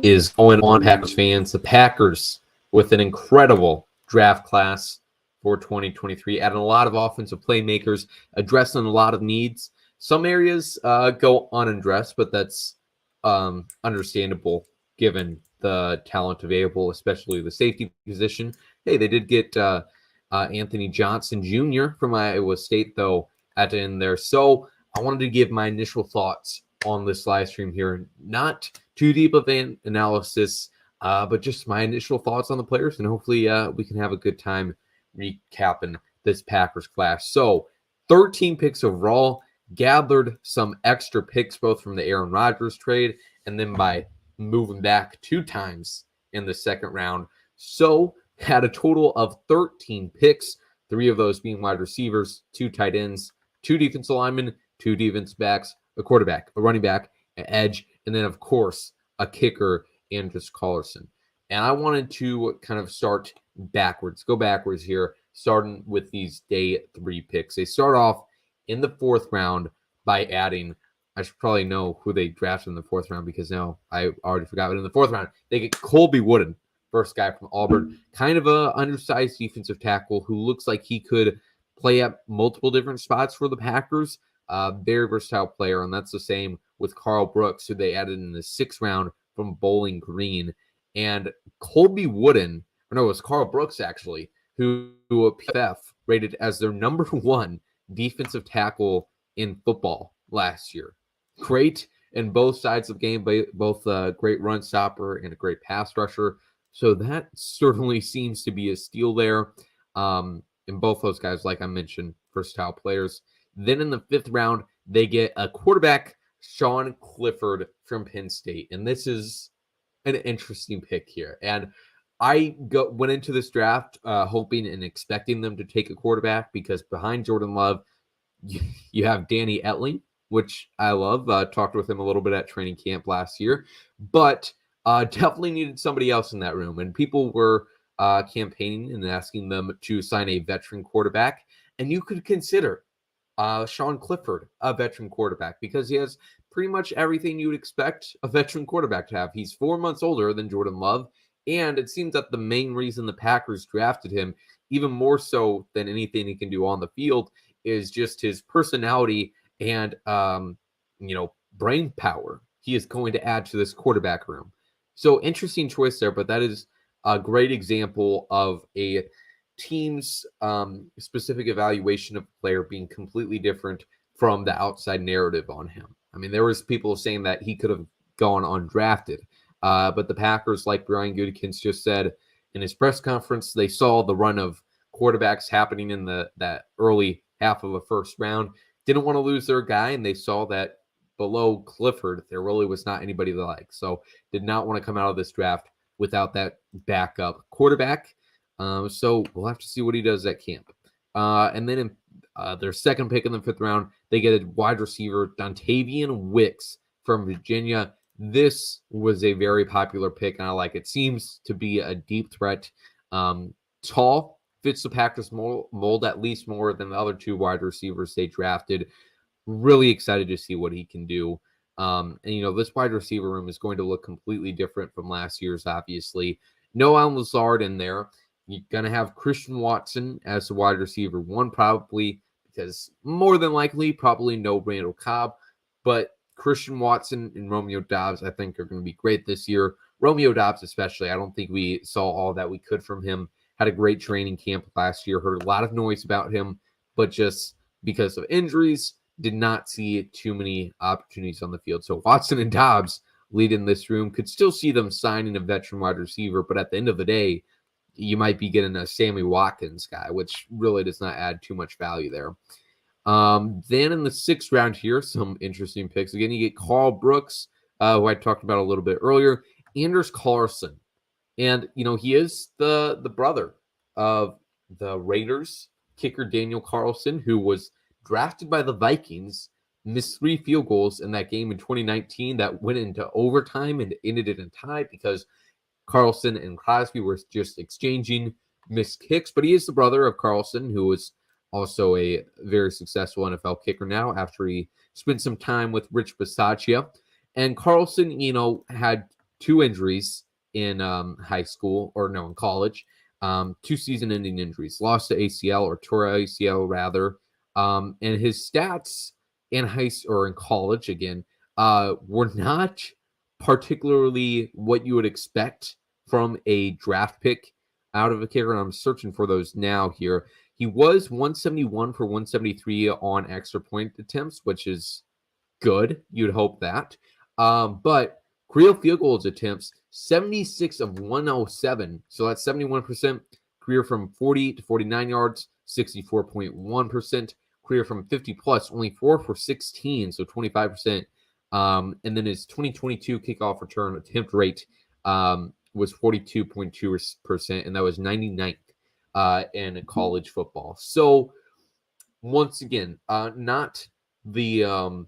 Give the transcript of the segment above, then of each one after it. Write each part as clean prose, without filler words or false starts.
is going on, Packers fans. The Packers with an incredible draft class for 2023, adding a lot of offensive playmakers, addressing a lot of needs. Some areas go unaddressed, but that's understandable given the talent available, especially the safety position. Hey, they did get Anthony Johnson Jr. from Iowa State, though, at the end there. So I wanted to give my initial thoughts on this live stream here. Not too deep of an analysis, but just my initial thoughts on the players, and hopefully we can have a good time recapping this Packers class. So 13 picks overall, gathered some extra picks both from the Aaron Rodgers trade and then by moving back 2 times in the second round. So had a total of 13 picks, 3 of those being wide receivers, 2 tight ends, 2 defensive linemen, 2 defense backs, a quarterback, a running back, an edge, and then, of course, a kicker, Andrews Collerson. And I wanted to kind of start backwards, go backwards here, starting with these day 3 picks. They start off in the 4th round by adding, I should probably know who they drafted in the 4th round because now I already forgot, but in the 4th round, they get Colby Wooden, first guy from Auburn, kind of a undersized defensive tackle who looks like he could play at multiple different spots for the Packers. Very versatile player, and that's the same with Carl Brooks, who they added in the 6th round from Bowling Green. And Colby Wooden, or no, it was Carl Brooks actually, who PFF rated as their number 1 defensive tackle in football last year. Great in both sides of the game, both a great run stopper and a great pass rusher. So that certainly seems to be a steal there. In both those guys, like I mentioned, versatile players. Then in the 5th round, they get a quarterback, Sean Clifford from Penn State. And this is an interesting pick here. And I went into this draft hoping and expecting them to take a quarterback because behind Jordan Love, you have Danny Etling, which I love. Talked with him a little bit at training camp last year. But definitely needed somebody else in that room. And people were campaigning and asking them to sign a veteran quarterback. And you could consider Sean Clifford a veteran quarterback because he has pretty much everything you would expect a veteran quarterback to have. He's 4 months older than Jordan Love. And it seems that the main reason the Packers drafted him, even more so than anything he can do on the field, is just his personality and, brain power he is going to add to this quarterback room. So interesting choice there, but that is a great example of a team's specific evaluation of a player being completely different from the outside narrative on him. I mean, there was people saying that he could have gone undrafted, but the Packers, like Brian Gutekunst just said in his press conference, they saw the run of quarterbacks happening in that early half of a first round, didn't want to lose their guy, and they saw that below Clifford, there really was not anybody they like. So did not want to come out of this draft without that backup quarterback. So we'll have to see what he does at camp. And then in their second pick in the 5th round, they get a wide receiver, Dontavian Wicks from Virginia. This was a very popular pick, and I like it. Seems to be a deep threat. Tall, fits the Packers mold at least more than the other 2 wide receivers they drafted. Really excited to see what he can do. And, this wide receiver room is going to look completely different from last year's, obviously. No Allen Lazard in there. You're going to have Christian Watson as the wide receiver 1, probably, because more than likely, probably no Randall Cobb. But Christian Watson and Romeo Doubs, I think, are going to be great this year. Romeo Doubs especially. I don't think we saw all that we could from him. Had a great training camp last year. Heard a lot of noise about him, but just because of injuries, did not see too many opportunities on the field. So Watson and Doubs lead in this room. Could still see them signing a veteran wide receiver, but at the end of the day, you might be getting a Sammy Watkins guy, which really does not add too much value there. Then in the 6th round here, some interesting picks. Again, you get Carl Brooks, who I talked about a little bit earlier. Anders Carlson. And, he is the brother of the Raiders kicker Daniel Carlson, who was drafted by the Vikings, missed 3 field goals in that game in 2019 that went into overtime and ended in a tie because Carlson and Crosby were just exchanging missed kicks. But he is the brother of Carlson, who was also a very successful NFL kicker now after he spent some time with Rich Bisaccia. And Carlson, had 2 injuries in in college. 2 season-ending injuries, lost to ACL or tore ACL rather. And his stats in in college again were not particularly what you would expect from a draft pick out of a kicker. And I'm searching for those now here. He was 171 for 173 on extra point attempts, which is good. You'd hope that. But career field goals attempts, 76 of 107. So that's 71%. Career from 40 to 49 yards, 64.1%. Career from 50 plus, only 4 for 16, so 25%. And then his 2022 kickoff return attempt rate was 42.2%, and that was 99th in college football. So once again, not the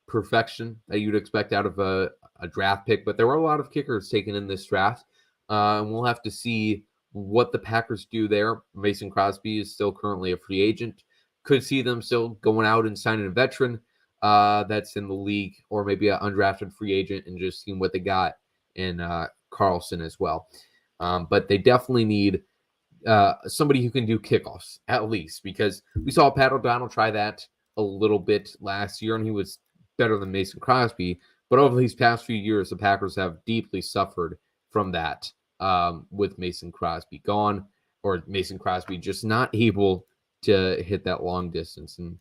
perfection that you'd expect out of a draft pick, but there were a lot of kickers taken in this draft. And we'll have to see what the Packers do there. Mason Crosby is still currently a free agent. Could see them still going out and signing a veteran that's in the league, or maybe an undrafted free agent, and just seeing what they got in Carlson as well. But they definitely need somebody who can do kickoffs at least, because we saw Pat O'Donnell try that a little bit last year, and he was better than Mason Crosby. But over these past few years, the Packers have deeply suffered from that with Mason Crosby gone, or Mason Crosby just not able to hit that long distance, and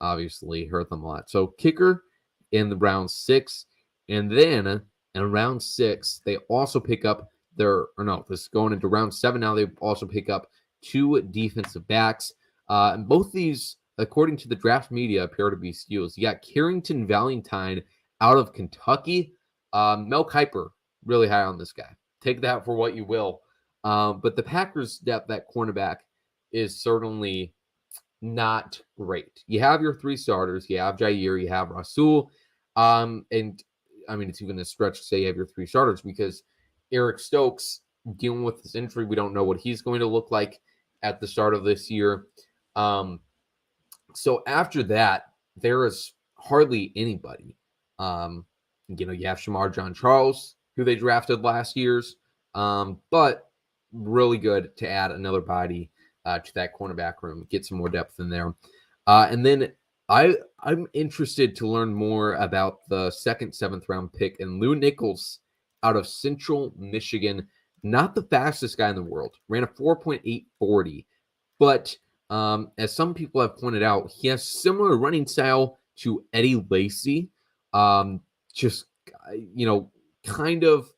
obviously hurt them a lot. So kicker in the round 6, and then in round 6, they also pick up this is going into round 7 now. They also pick up 2 defensive backs. And both these, according to the draft media, appear to be steals. You got Carrington Valentine out of Kentucky. Mel Kiper, really high on this guy. Take that for what you will. But the Packers' depth at cornerback is certainly not great. You have your 3 starters. You have Jair, you have Rasul. And I mean, it's even a stretch to say you have your 3 starters, because Eric Stokes dealing with this injury. We don't know what he's going to look like at the start of this year. So after that, there is hardly anybody. You have Shamar John Charles, who they drafted last year's, but really good to add another body to that cornerback room, get some more depth in there. And then I'm interested to learn more about the 2nd, 7th round pick, and Lou Nichols out of Central Michigan. Not the fastest guy in the world. Ran a 4.840. But as some people have pointed out, he has similar running style to Eddie Lacy. Just, kind of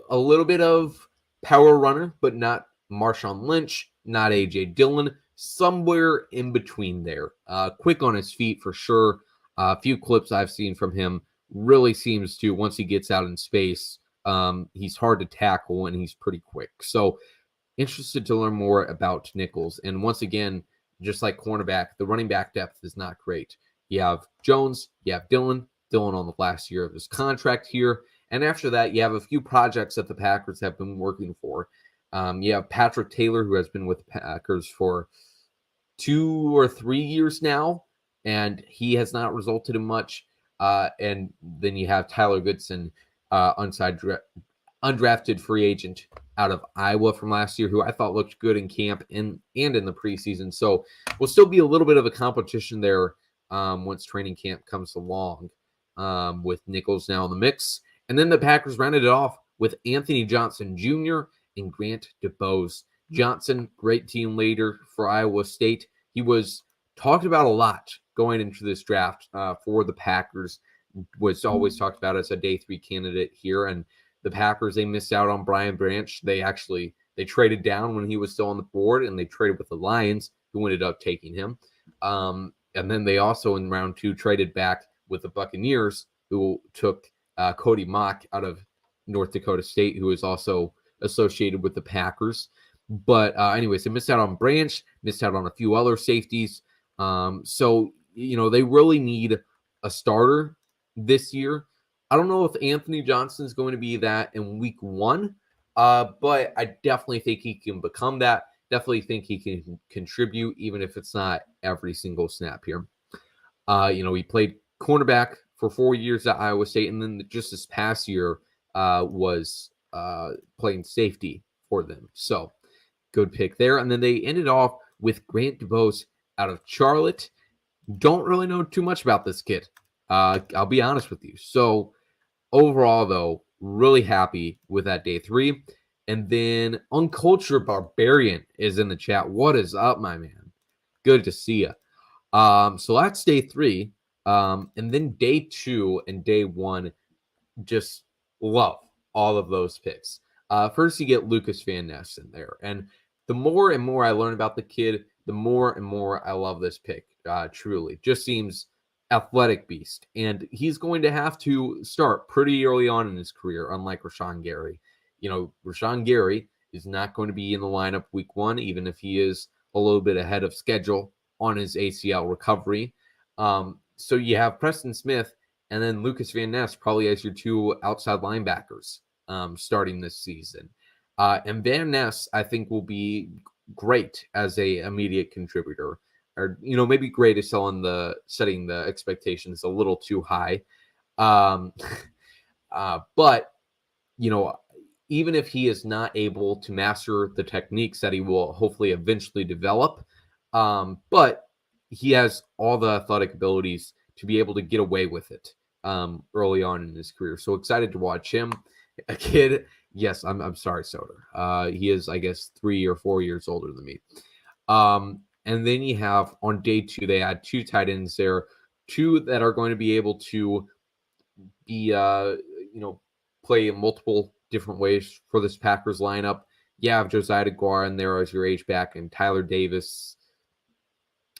a little bit of power runner, but not Marshawn Lynch, not A.J. Dillon. Somewhere in between there. Quick on his feet for sure. A few clips I've seen from him really seems to, once he gets out in space, he's hard to tackle and he's pretty quick. So interested to learn more about Nichols. And once again, just like cornerback, the running back depth is not great. You have Jones, you have Dillon on the last year of his contract here. And after that, you have a few projects that the Packers have been working for. You have Patrick Taylor, who has been with the Packers for 2 or 3 years now, and he has not resulted in much. And then you have Tyler Goodson, undrafted free agent out of Iowa from last year, who I thought looked good in camp and in the preseason. So will still be a little bit of a competition there once training camp comes along, with Nichols now in the mix. And then the Packers rounded it off with Anthony Johnson Jr. and Grant DuBose. Johnson, great team leader for Iowa State. He was talked about a lot going into this draft for the Packers. Was always talked about as a day 3 candidate here. And the Packers, they missed out on Brian Branch. They traded down when he was still on the board, and they traded with the Lions, who ended up taking him. And then they also in round 2 traded back with the Buccaneers, who took Cody Mock out of North Dakota State, who is also associated with the Packers. But anyways, they missed out on Branch, missed out on a few other safeties. So, they really need a starter this year. I don't know if Anthony Johnson is going to be that in week 1, but I definitely think he can become that. definitely think he can contribute, even if it's not every single snap here. He played cornerback for 4 years at Iowa State, and then just this past year was playing safety for them. So good pick there. And then they ended off with Grant DuBose out of Charlotte. Don't really know too much about this kid. I'll be honest with you. So overall, though, really happy with that day 3. And then Uncultured Barbarian is in the chat. What is up, my man? Good to see you. So that's day 3. And then day 2 and day 1, just love all of those picks. First, you get Lucas Van Ness in there. And the more and more I learn about the kid, the more and more I love this pick. Truly. Just seems athletic beast. And he's going to have to start pretty early on in his career, unlike Rashawn Gary. Rashawn Gary is not going to be in the lineup week 1, even if he is a little bit ahead of schedule on his ACL recovery. So you have Preston Smith and then Lucas Van Ness probably as your 2 outside linebackers starting this season. And Van Ness, I think, will be great as a immediate contributor. Or, maybe great is setting the expectations a little too high. But, even if he is not able to master the techniques that he will hopefully eventually develop, but he has all the athletic abilities to be able to get away with it early on in his career. So excited to watch him. A kid, yes, I'm sorry, Soder. He is, I guess, 3 or 4 years older than me. And then you have on day 2, they had 2 tight ends there, 2 that are going to be able to be, play in multiple different ways for this Packers lineup. You have Josiah DeGuara in there as your H-back, and Tyler Davis,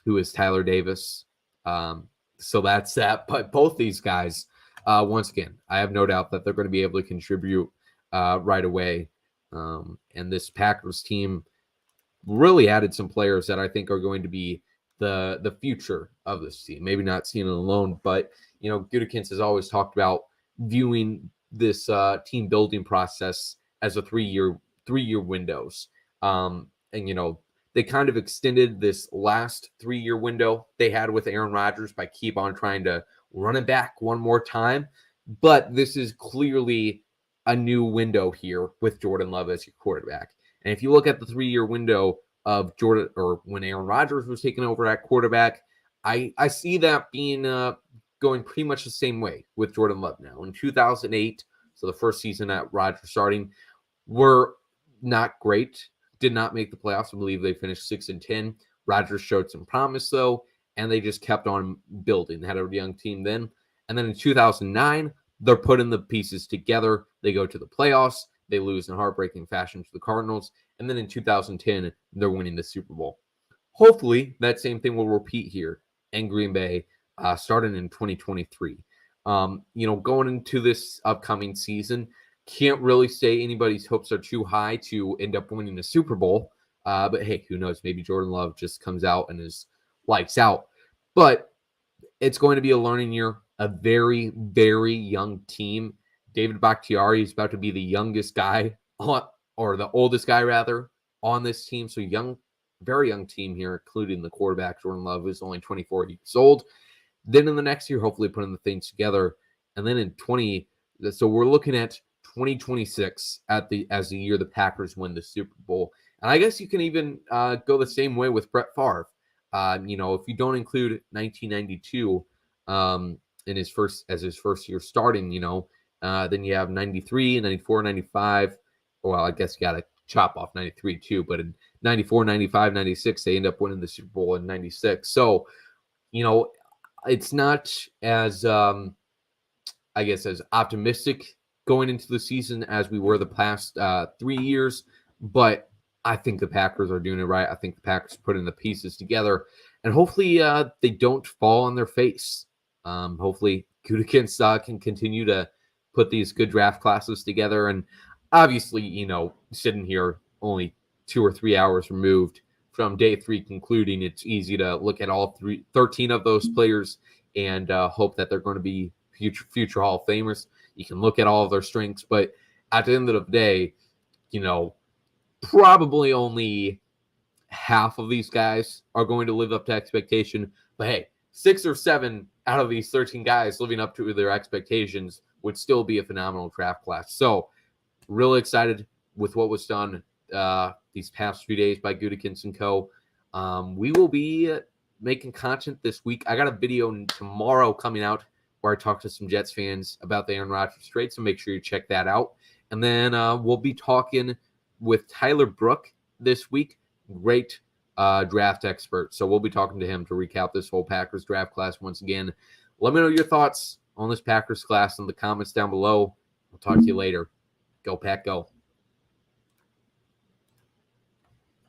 who is Tyler Davis. So that's that. But both these guys, once again, I have no doubt that they're going to be able to contribute right away. And this Packers team really added some players that I think are going to be the future of this team. Maybe not seeing it alone, but Gutekunst has always talked about viewing this team building process as a 3-year windows. And they kind of extended this last 3-year window they had with Aaron Rodgers by keep on trying to run it back one more time. But this is clearly a new window here with Jordan Love as your quarterback. And if you look at the 3-year window of Jordan, or when Aaron Rodgers was taking over at quarterback, I see that being going pretty much the same way with Jordan Love now. In 2008, so the first season at Rodgers starting, were not great. Did not make the playoffs. I believe they finished 6-10. Rodgers showed some promise, though, and they just kept on building. They had a young team then. And then in 2009, they're putting the pieces together. They go to the playoffs. They lose in heartbreaking fashion to the Cardinals. And then in 2010, they're winning the Super Bowl. Hopefully, that same thing will repeat here in Green Bay, starting in 2023. Going into this upcoming season, can't really say anybody's hopes are too high to end up winning the Super Bowl. But hey, who knows? Maybe Jordan Love just comes out and is lights out. But it's going to be a learning year, a very, very young team. David Bakhtiari is about to be the youngest guy or the oldest guy rather on this team. So young, very young team here, including the quarterback, Jordan Love, who's only 24 years old. Then in the next year, hopefully putting the things together. And then so we're looking at 2026 as the year the Packers win the Super Bowl. And I guess you can even go the same way with Brett Favre. If you don't include 1992 in his first year starting, then you have 93, 94, 95. Well, I guess you got to chop off 93 too. But in 94, 95, 96, they end up winning the Super Bowl in 96. So, it's not as, as optimistic going into the season as we were the past 3 years. But I think the Packers are doing it right. I think the Packers are putting the pieces together. And hopefully they don't fall on their face. Hopefully Gutekunst can continue to put these good draft classes together. And obviously, sitting here only 2 or 3 hours removed from day 3 concluding, it's easy to look at all 13 of those players and hope that they're going to be future Hall of Famers. You can look at all of their strengths, but at the end of the day, probably only half of these guys are going to live up to expectation. But hey, 6 or 7 out of these 13 guys living up to their expectations would still be a phenomenal draft class. So really excited with what was done these past 3 days by Gutekunst and Co. We will be making content this week. I got a video tomorrow coming out where I talk to some Jets fans about the Aaron Rodgers trade, so make sure you check that out. And then we'll be talking with Tyler Brook this week, great draft expert. So we'll be talking to him to recap this whole Packers draft class once again. Let me know your thoughts on this Packers class in the comments down below. I'll talk to you later. Go Pack, go.